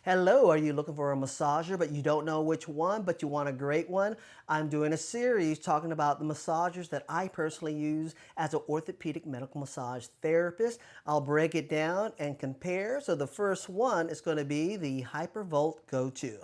Hello, are you looking for a massager but you don't know which one, but you want a great one? I'm doing a series talking about the massagers that I personally use as an orthopedic medical massage therapist. I'll break it down and compare. So the first one is going to be the Hypervolt Go-To,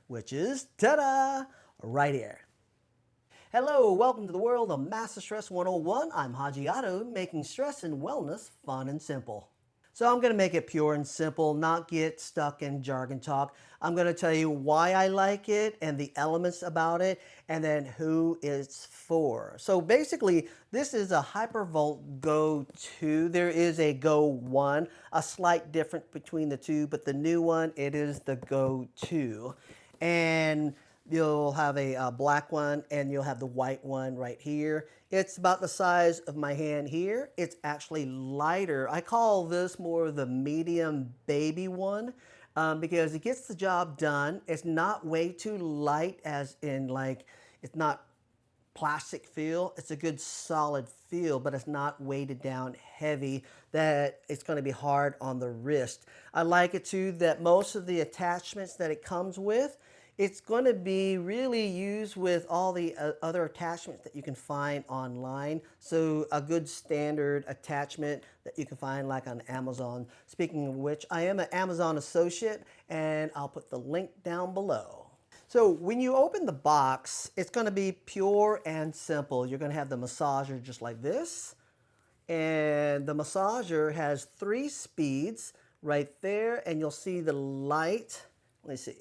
which is, ta-da, right here. Hello, welcome to the world of Master Stress 101. I'm Haji Otto, making stress and wellness fun and simple. So I'm going to make it pure and simple, not get stuck in jargon talk. I'm going to tell you why I like it and the elements about it, and then who it's for. So basically, this is a Hypervolt Go 2. There is a Go 1, a slight difference between the two, but the new one, it is the Go 2. And you'll have a black one and you'll have the white one right here. It's about the size of my hand here. It's actually lighter. I call this more the medium baby one because it gets the job done. It's not way too light, as in like it's not plastic feel. It's a good solid feel, but it's not weighted down heavy that it's going to be hard on the wrist. I like it too that most of the attachments that it comes with, it's going to be really used with all the other attachments that you can find online. So a good standard attachment that you can find like on Amazon. Speaking of which, I am an Amazon associate and I'll put the link down below. So when you open the box, it's going to be pure and simple. You're going to have the massager just like this. And the massager has 3 speeds right there. And you'll see the light. Let me see.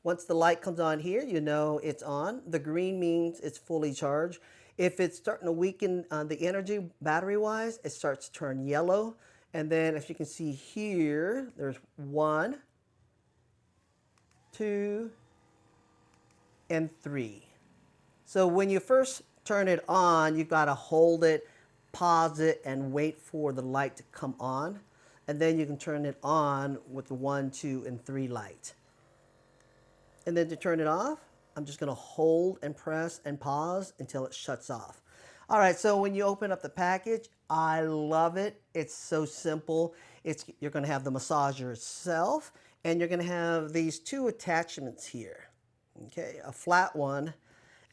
Once the light comes on here, you know it's on. The green means it's fully charged. If it's starting to weaken the energy battery-wise, it starts to turn yellow. And then if you can see here, there's 1, 2, and 3. So when you first turn it on, you've got to hold it, pause it, and wait for the light to come on. And then you can turn it on with the 1, 2, and 3 light. And then to turn it off, I'm just going to hold and press and pause until it shuts off. All right, so when you open up the package, I love it. It's so simple. You're going to have the massager itself, and you're going to have these 2 attachments here. Okay, a flat one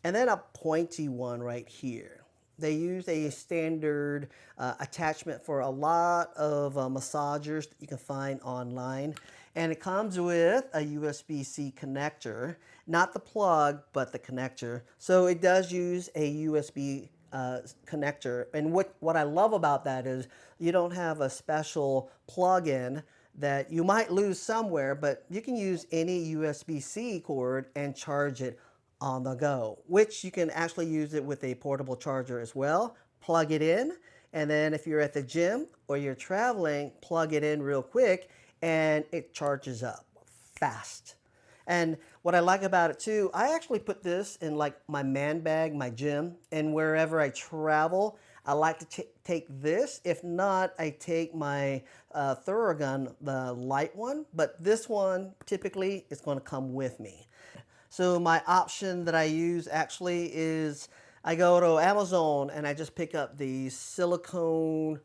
and then a pointy one right here. They use a standard attachment for a lot of massagers that you can find online. And it comes with a USB-C connector, not the plug, but the connector. So it does use a USB connector. And what I love about that is you don't have a special plug-in that you might lose somewhere, but you can use any USB-C cord and charge it on the go, which you can actually use it with a portable charger as well. Plug it in, and then if you're at the gym or you're traveling, plug it in real quick and it charges up fast. And what I like about it too, I actually put this in like my man bag, my gym, and wherever I travel, I like to take this. If not, I take my Theragun, the light one, but this one typically is going to come with me. So my option that I use actually is I go to Amazon and I just pick up the silicone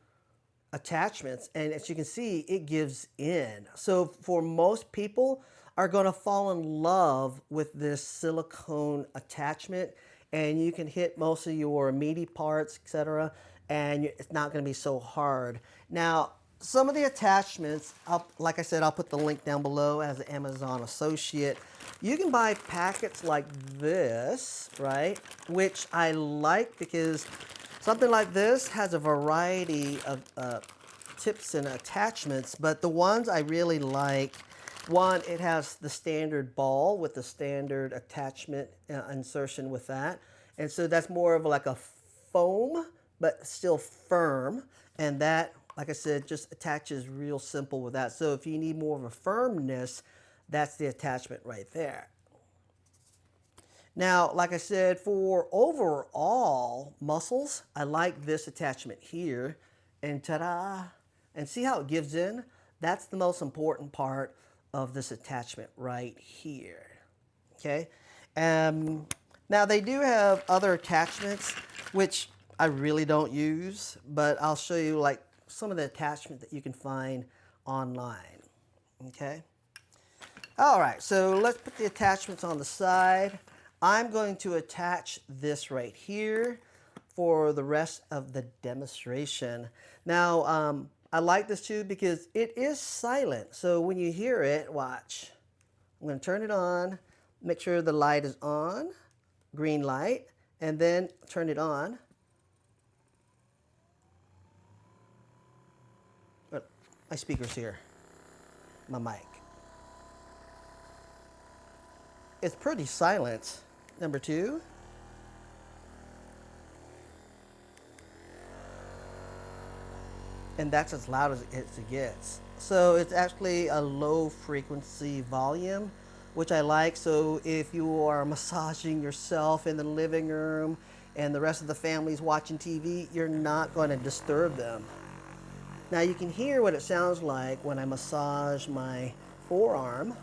attachments, and as you can see, it gives in. So for most people are going to fall in love with this silicone attachment, and you can hit most of your meaty parts, etc., and it's not going to be so hard. Now, some of the attachments, like I said, I'll put the link down below as an Amazon associate. You can buy packets like this, right? Which I like because something like this has a variety of tips and attachments, but the ones I really like, one, it has the standard ball with the standard attachment insertion with that. And so that's more of like a foam, but still firm. And that, like I said, just attaches real simple with that. So if you need more of a firmness, that's the attachment right there. Now, like I said, for overall muscles, I like this attachment here. And ta-da! And see how it gives in? That's the most important part of this attachment right here. Okay? Now, they do have other attachments, which I really don't use, but I'll show you like some of the attachments that you can find online. Okay? All right, so let's put the attachments on the side. I'm going to attach this right here for the rest of the demonstration. Now, I like this too because it is silent. So when you hear it, watch. I'm going to turn it on, make sure the light is on, green light, and then turn it on. Oh, my speaker's here, my mic. It's pretty silent. Number 2. And that's as loud as it gets. So it's actually a low frequency volume, which I like. So if you are massaging yourself in the living room and the rest of the family's watching TV, you're not going to disturb them. Now you can hear what it sounds like when I massage my forearm.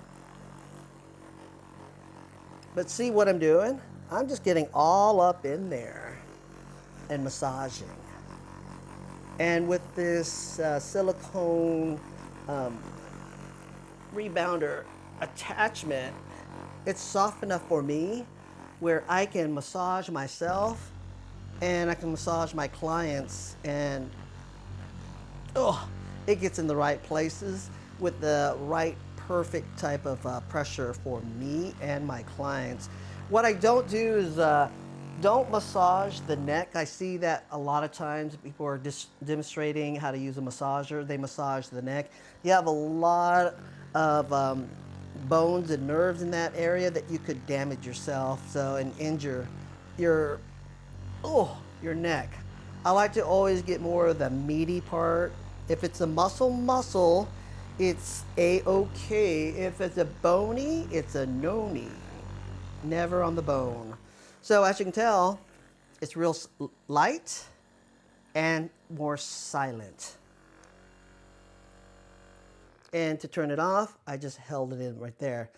But see what I'm doing? I'm just getting all up in there and massaging. And with this silicone rebounder attachment, it's soft enough for me where I can massage myself and I can massage my clients, and it gets in the right places with the right perfect type of pressure for me and my clients. What I don't do is don't massage the neck. I see that a lot of times people are demonstrating how to use a massager. They massage the neck. You have a lot of bones and nerves in that area that you could damage yourself and injure your neck. I like to always get more of the meaty part. If it's a muscle, it's a-okay. If it's a bony, it's a no-me. Never on the bone. So as you can tell, it's real light and more silent. And to turn it off, I just held it in right there.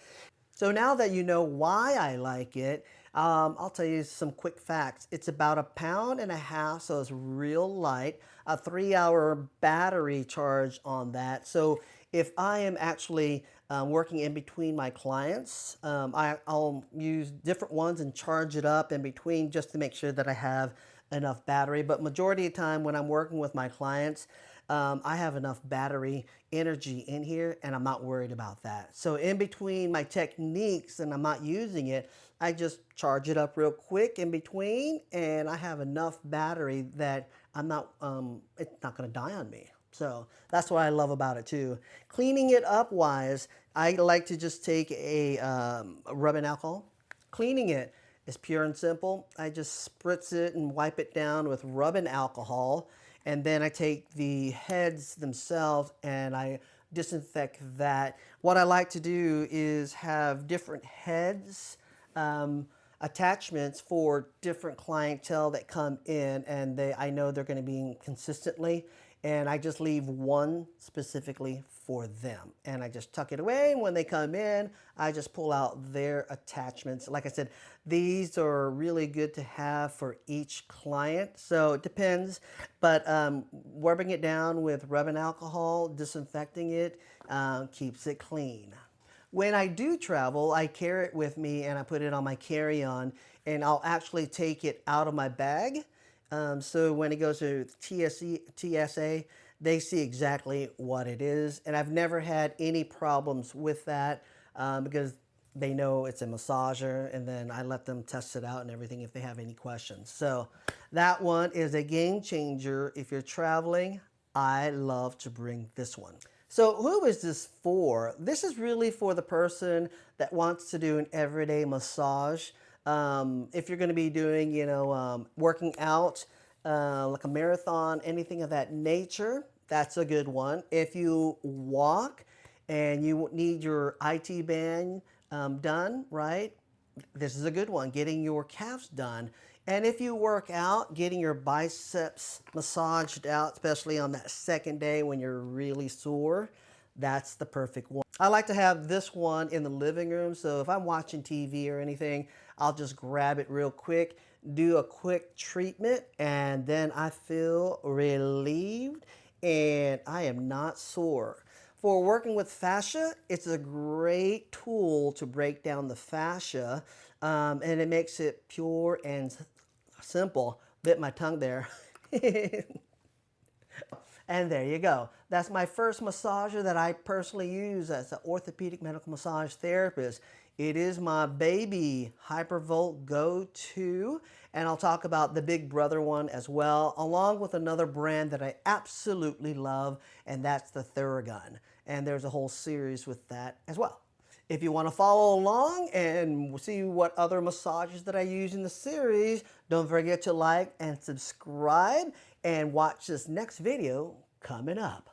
So now that you know why I like it, I'll tell you some quick facts. It's about 1.5 pounds, so it's real light. A 3-hour battery charge on that. So if I am actually working in between my clients, I'll use different ones and charge it up in between just to make sure that I have enough battery. But majority of the time when I'm working with my clients, I have enough battery energy in here and I'm not worried about that. So in between my techniques and I'm not using it, I just charge it up real quick in between and I have enough battery that I'm not, it's not gonna die on me. So that's what I love about it too. Cleaning it up wise, I like to just take a rubbing alcohol. Cleaning it is pure and simple. I just spritz it and wipe it down with rubbing alcohol. And then I take the heads themselves and I disinfect that. What I like to do is have different heads, attachments for different clientele that come in, and I know they're going to be in consistently, and I just leave one specifically for them. And I just tuck it away, and when they come in, I just pull out their attachments. Like I said, these are really good to have for each client. So it depends, but rubbing it down with rubbing alcohol, disinfecting it, keeps it clean. When I do travel, I carry it with me and I put it on my carry-on, and I'll actually take it out of my bag. So when it goes to TSA, they see exactly what it is. And I've never had any problems with that because they know it's a massager, and then I let them test it out and everything if they have any questions. So that one is a game changer. If you're traveling, I love to bring this one. So who is this for? This is really for the person that wants to do an everyday massage. If you're going to be doing, working out, like a marathon, anything of that nature, that's a good one. If you walk and you need your IT band done, right? This is a good one, getting your calves done. And if you work out, getting your biceps massaged out, especially on that second day when you're really sore, that's the perfect one. I like to have this one in the living room, so if I'm watching TV or anything, I'll just grab it real quick, do a quick treatment, and then I feel relieved and I am not sore. For working with fascia, it's a great tool to break down the fascia, and it makes it pure and simple. Bit my tongue there. And there you go. That's my first massager that I personally use as an orthopedic medical massage therapist. It is my baby Hypervolt Go-To, and I'll talk about the Big Brother one as well, along with another brand that I absolutely love, and that's the Theragun. And there's a whole series with that as well. If you want to follow along and see what other massages that I use in the series, don't forget to like and subscribe and watch this next video coming up.